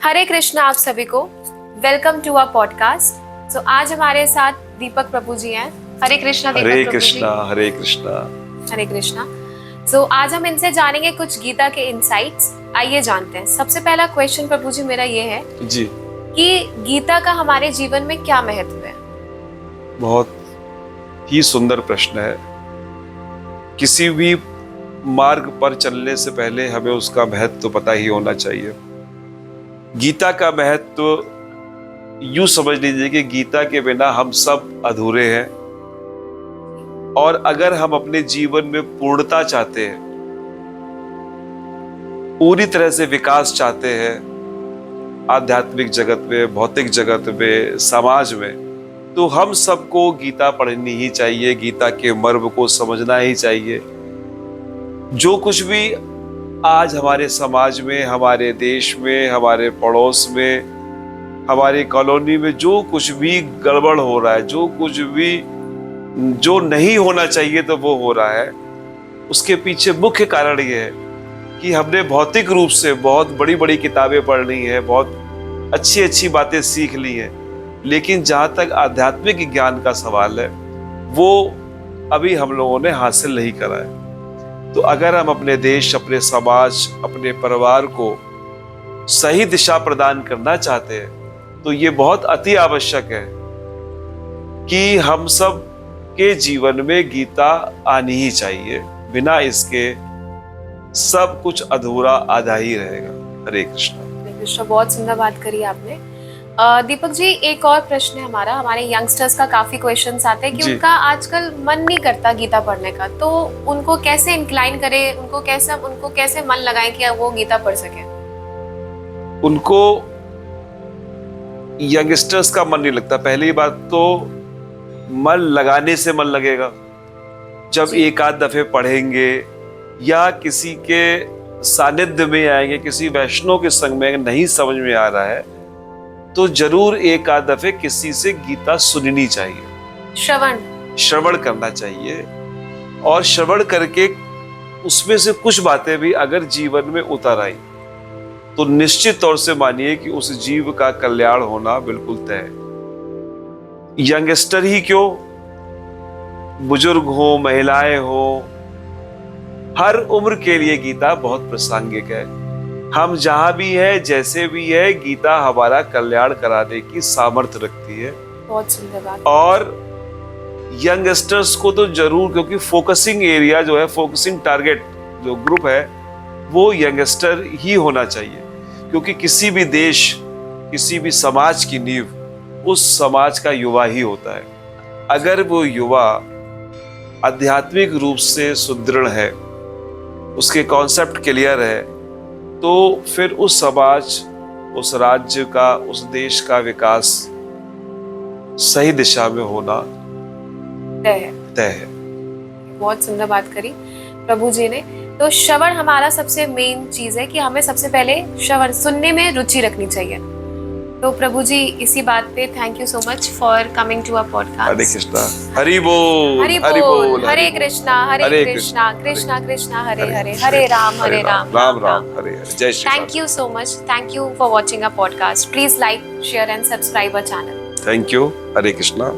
हरे कृष्णा आप सभी को। Welcome to our podcast. So आज हमारे साथ दीपक प्रभु जी हैं। हरे कृष्णा दीपक हरे प्रभु कृष्णा जी। हरे कृष्णा हरे कृष्णा। सो आज हम इनसे जानेंगे कुछ गीता के इनसाइट्स। आइए जानते हैं। सबसे पहला क्वेश्चन प्रभु जी मेरा ये है जी। कि गीता का हमारे जीवन में क्या महत्व है? बहुत ही सुंदर प्रश्न है। किसी भी मार्ग पर चलने से पहले हमें उसका महत्व तो पता ही होना चाहिए। गीता का महत्व यूं समझ लीजिए कि गीता के बिना हम सब अधूरे हैं, और अगर हम अपने जीवन में पूर्णता चाहते हैं, पूरी तरह से विकास चाहते हैं, आध्यात्मिक जगत में, भौतिक जगत में, समाज में, तो हम सबको गीता पढ़नी ही चाहिए। गीता के मर्म को समझना ही चाहिए। जो कुछ भी आज हमारे समाज में, हमारे देश में, हमारे पड़ोस में, हमारी कॉलोनी में जो कुछ भी गड़बड़ हो रहा है, जो कुछ भी जो नहीं होना चाहिए तो वो हो रहा है, उसके पीछे मुख्य कारण ये है कि हमने भौतिक रूप से बहुत बड़ी बड़ी किताबें पढ़ ली हैं, बहुत अच्छी अच्छी बातें सीख ली हैं, लेकिन जहाँ तक आध्यात्मिक ज्ञान का सवाल है वो अभी हम लोगों ने हासिल नहीं करा है। तो अगर हम अपने देश, अपने समाज, अपने परिवार को सही दिशा प्रदान करना चाहते हैं तो ये बहुत अति आवश्यक है कि हम सब के जीवन में गीता आनी ही चाहिए। बिना इसके सब कुछ अधूरा आधा ही रहेगा। हरे कृष्णा। हरे कृष्णा। बहुत सुंदर बात करी आपने। दीपक जी, एक और प्रश्न है हमारा। हमारे यंगस्टर्स का काफी क्वेश्चंस आते हैं कि उनका आजकल मन नहीं करता गीता पढ़ने का, तो उनको कैसे इंक्लाइन करें, उनको कैसे मन लगाएं कि वो गीता पढ़ सके? उनको यंगस्टर्स का मन नहीं लगता। पहली बात तो मन लगाने से मन लगेगा। जब एक आध दफे पढ़ेंगे या किसी के सानिध्य में आएंगे, किसी वैष्णव के संग में नहीं समझ में आ रहा है तो जरूर एक आध दफे किसी से गीता सुननी चाहिए, श्रवण करना चाहिए। और श्रवण करके उसमें से कुछ बातें भी अगर जीवन में उतर आई तो निश्चित तौर से मानिए कि उस जीव का कल्याण होना बिल्कुल तय है। यंगस्टर ही क्यों, बुजुर्ग हो, महिलाएं हो, हर उम्र के लिए गीता बहुत प्रासंगिक है। हम जहां भी है, जैसे भी है, गीता हमारा कल्याण कराने की सामर्थ्य रखती है। बहुत सुंदर बात। और यंगस्टर्स को तो जरूर, क्योंकि फोकसिंग एरिया जो है, फोकसिंग टारगेट जो ग्रुप है वो यंगस्टर ही होना चाहिए। क्योंकि किसी भी देश, किसी भी समाज की नींव उस समाज का युवा ही होता है। अगर वो युवा आध्यात्मिक रूप से सुदृढ़ है, उसके कॉन्सेप्ट क्लियर है, तो फिर उस समाज, उस राज्य का, उस देश का विकास सही दिशा में होना तय है। बहुत सुंदर बात करी प्रभु जी ने। तो श्रवण हमारा सबसे मेन चीज है कि हमें सबसे पहले श्रवण सुनने में रुचि रखनी चाहिए। तो प्रभु जी, इसी बात पे thank you so much for coming to our podcast. Hare Krishna. Hari बोल। हरि बोल। हरे कृष्णा कृष्णा कृष्णा हरे हरे, हरे राम राम राम हरे हरे। जय Shri Ram. Thank you so much. Thank you for watching our podcast. Please like, share and subscribe our channel. Thank you. हरे कृष्णा।